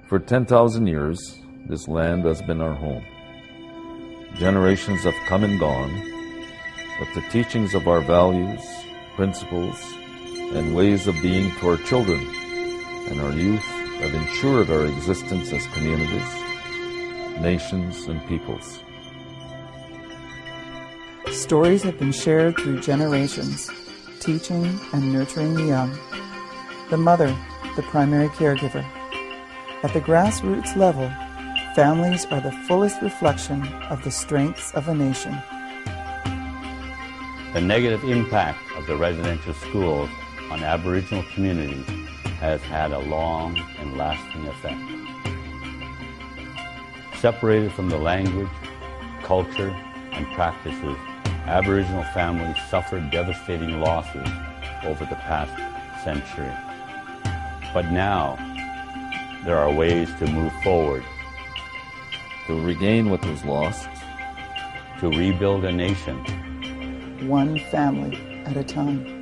For 10,000 years, this land has been our home. Generations have come and gone, but the teachings of our values, principles, and ways of being to our children and our youth have ensured our existence as communities, nations, and peoples. Stories have been shared through generations, teaching and nurturing the young. The mother, the primary caregiver. At the grassroots level, families are the fullest reflection of the strengths of a nation. The negative impact of the residential schools on Aboriginal communities has had a long and lasting effect. Separated from the language, culture, and practices, Aboriginal families suffered devastating losses over the past century. But now, there are ways to move forward, To regain what was lost, to rebuild a nation. One family at a time.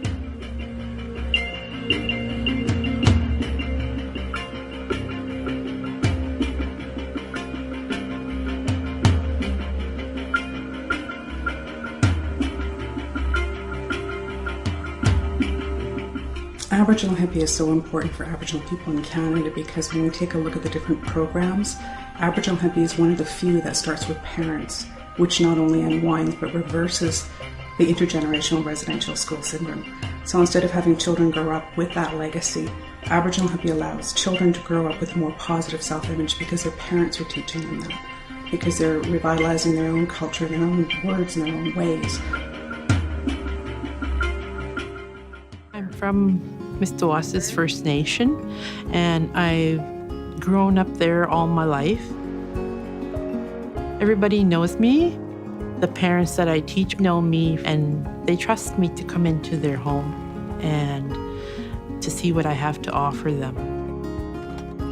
Aboriginal HIPPY is so important for Aboriginal people in Canada because when we take a look at the different programs, Aboriginal HIPPY is one of the few that starts with parents, which not only unwinds but reverses the intergenerational residential school syndrome. So instead of having children grow up with that legacy, Aboriginal HIPPY allows children to grow up with a more positive self-image because their parents are teaching them that, because they're revitalizing their own culture, their own words, and their own ways. I'm from Mistawas's First Nation, and I've grown up there all my life. Everybody knows me. The parents that I teach know me, and they trust me to come into their home and to see what I have to offer them.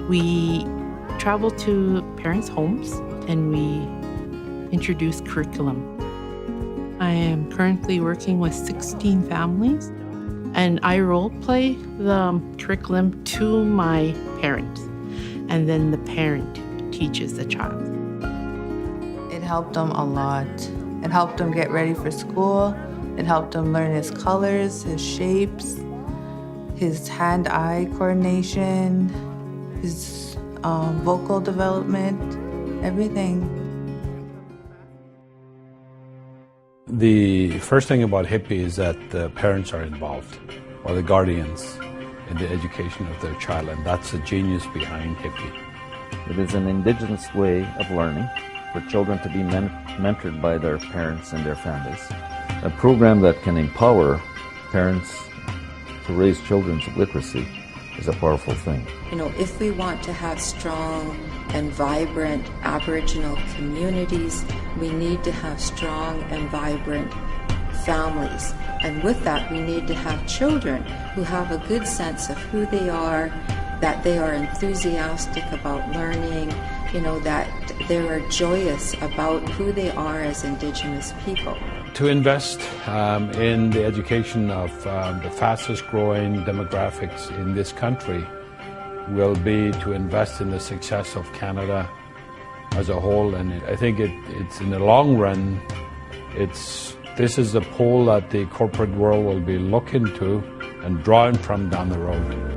We travel to parents' homes and we introduce curriculum. I am currently working with 16 families, and I role play the curriculum to my parent, and then the parent teaches the child. It helped them a lot. It helped him get ready for school. It helped him learn his colors, his shapes, his hand-eye coordination, his vocal development, everything. The first thing about HIPPY is that the parents are involved, or the guardians, in the education of their child, and that's the genius behind HIPPY. it is an Indigenous way of learning for children to be mentored by their parents and their families. A program that can empower parents to raise children's literacy is a powerful thing. You know, if we want to have strong and vibrant Aboriginal communities, we need to have strong and vibrant families. And with that, we need to have children who have a good sense of who they are, that they are enthusiastic about learning, you know, that they are joyous about who they are as Indigenous people. To invest in the education of the fastest growing demographics in this country will be to invest in the success of Canada as a whole. And I think it's in the long run, this is the pole that the corporate world will be looking to and drawing from down the road.